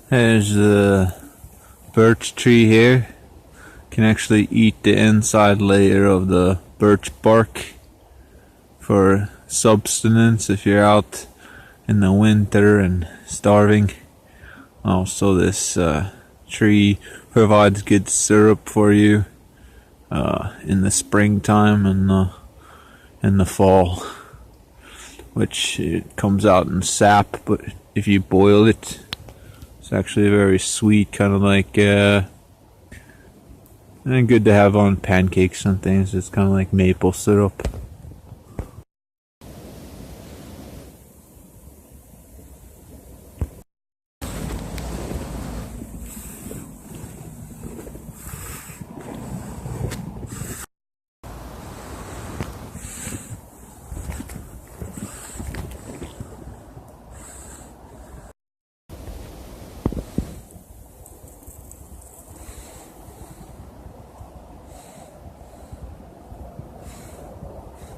There's a birch tree here. Can actually eat the inside layer of the birch bark for subsistence if you're out in the winter and starving. Also, this tree provides good syrup for you in the springtime and in the fall, which it comes out in sap, but if you boil it, it's actually very sweet, kind of like and good to have on pancakes and things. It's kind of like maple syrup.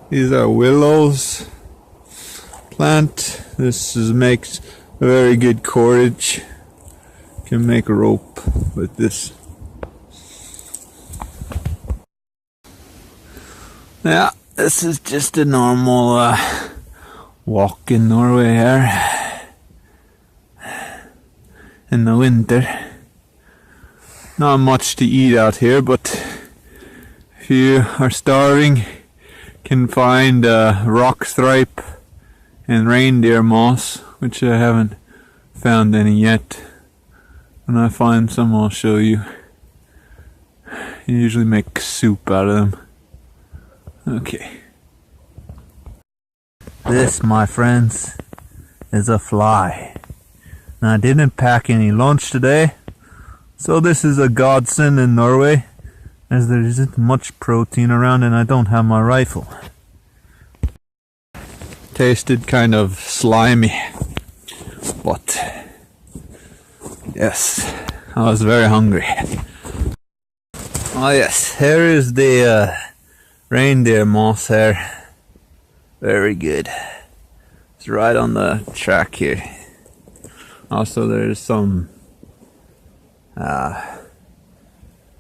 These are willows plant. This makes a very good cordage. Can make a rope with this. Yeah, this is just a normal walk in Norway here in the winter. Not much to eat out here, but if you are starving, can find rock stripe and reindeer moss, which I haven't found any yet. When I find some, I'll show you. You usually make soup out of them. Okay. This, my friends, is a fly. Now, I didn't pack any lunch today, so this is a godsend in Norway, as there isn't much protein around and I don't have my rifle. Tasted kind of slimy, but yes, I was very hungry. Oh yes, here is the reindeer moss here. Very good. It's right on the track here. Also, there's some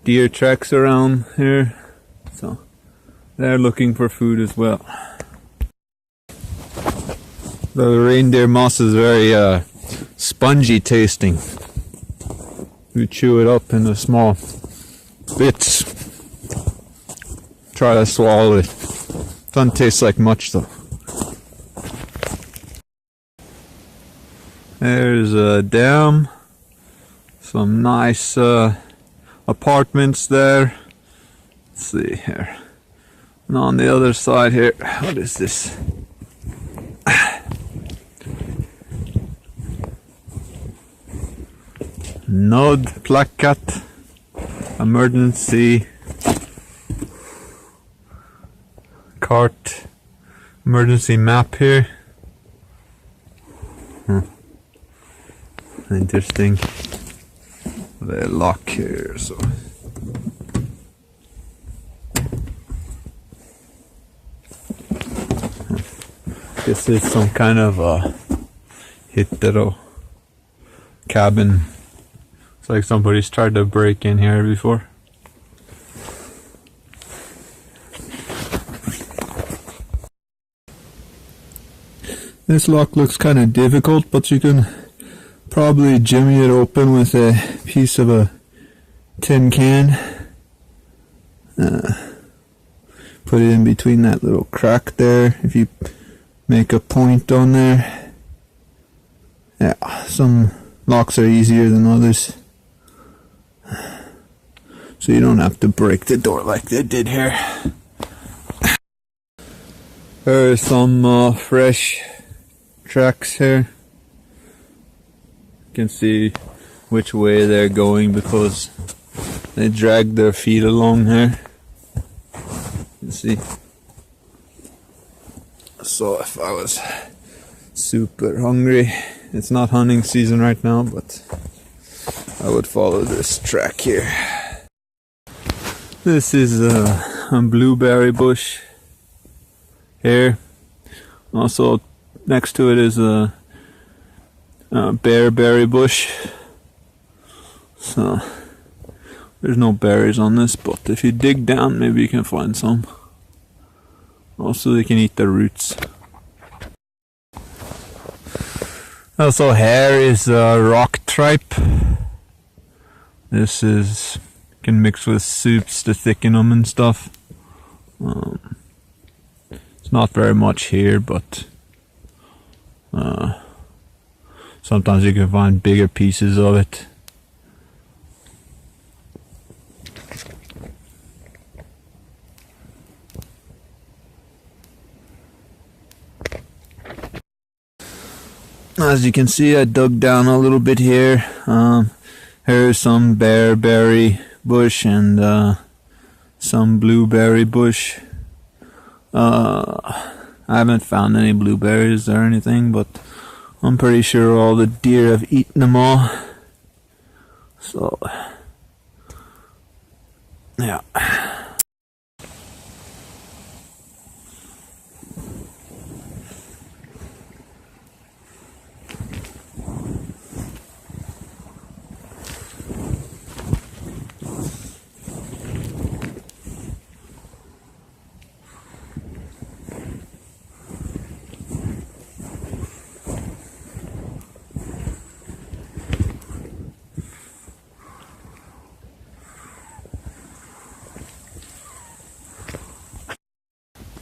deer tracks around here, so they're looking for food as well. The reindeer moss is very spongy tasting. You chew it up into small bits. Try to swallow it. Doesn't taste like much though. There's a dam. Some nice apartments there. Let's see here. And on the other side here, what is this? Nod plakat, emergency cart, emergency map here. Interesting. The lock here, so. This is some kind of a hittero cabin. It's like somebody's tried to break in here before. This lock looks kind of difficult, but you can probably jimmy it open with a piece of a tin can. Put it in between that little crack there. If you make a point on there. Yeah, some locks are easier than others. So you don't have to break the door like they did here. There are some fresh tracks here. You can see which way they're going because they drag their feet along here. You see. So if I was super hungry, it's not hunting season right now, but I would follow this track here. This is a blueberry bush here. Also next to it is a bearberry bush. So there's no berries on this, but if you dig down, maybe you can find some. Also, you can eat the roots. Also, here is rock tripe. This is can mix with soups to thicken them and stuff. It's not very much here, but sometimes you can find bigger pieces of it. As you can see, I dug down a little bit here. Here's some bearberry bush and some blueberry bush. I haven't found any blueberries or anything, but I'm pretty sure all the deer have eaten them all. So, yeah.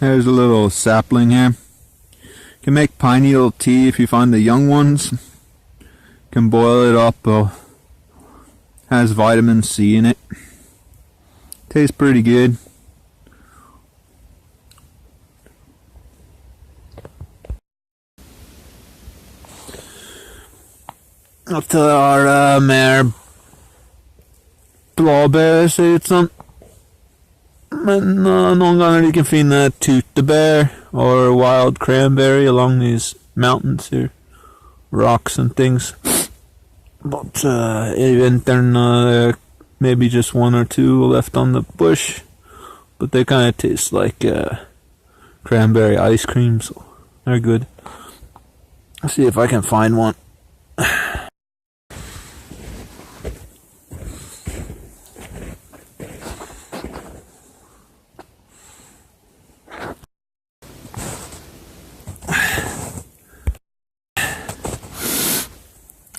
There's a little sapling here. You can make pine needle tea if you find the young ones. You can boil it up. Has vitamin C in it. Tastes pretty good. Up to our mare blåbær, ser ut som. Men noen ganger you can finne tutebear or wild cranberry along these mountains here. Rocks and things. But in winter, maybe just one or two left on the bush. But they kind of taste like cranberry ice cream, so they're good. Let's see if I can find one.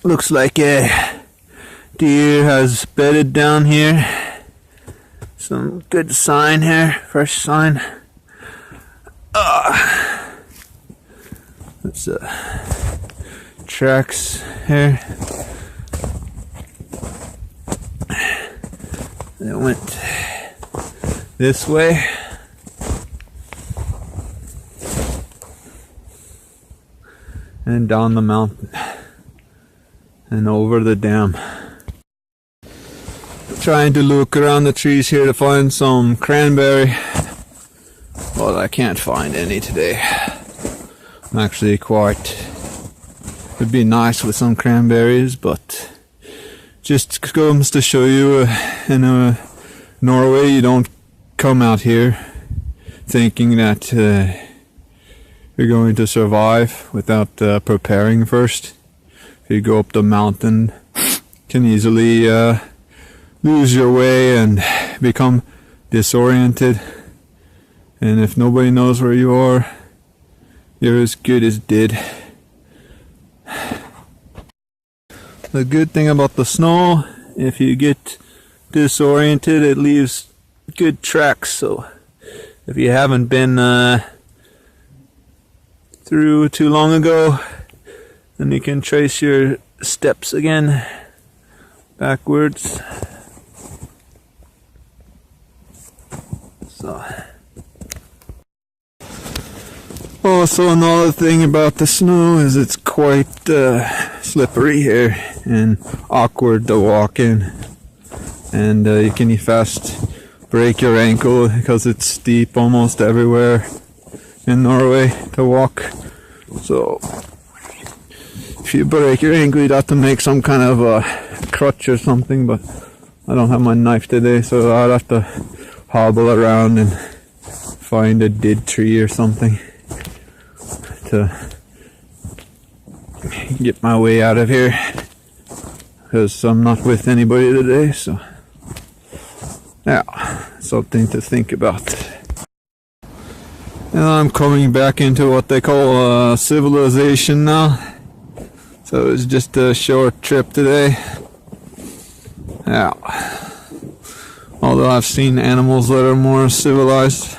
Looks like a deer has bedded down here. Some good sign here, fresh sign. That's tracks here. They went this way. And down the mountain. And over the dam. Trying to look around the trees here to find some cranberry, but I can't find any today. I'm actually it'd be nice with some cranberries, but just comes to show you in Norway you don't come out here thinking that you're going to survive without preparing first. You go up the mountain, can easily lose your way and become disoriented. And if nobody knows where you are, you're as good as dead. The good thing about the snow, if you get disoriented, it leaves good tracks. So if you haven't been through too long ago, then you can trace your steps again, backwards. So. Also, another thing about the snow is it's quite slippery here and awkward to walk in. And you can fast break your ankle because it's steep almost everywhere in Norway to walk. So if you break your ankle, you'd have to make some kind of a crutch or something, but I don't have my knife today, so I'd have to hobble around and find a dead tree or something to get my way out of here. because I'm not with anybody today, so yeah, something to think about. And I'm coming back into what they call civilization now, so it's just a short trip today. Yeah, although I've seen animals that are more civilized.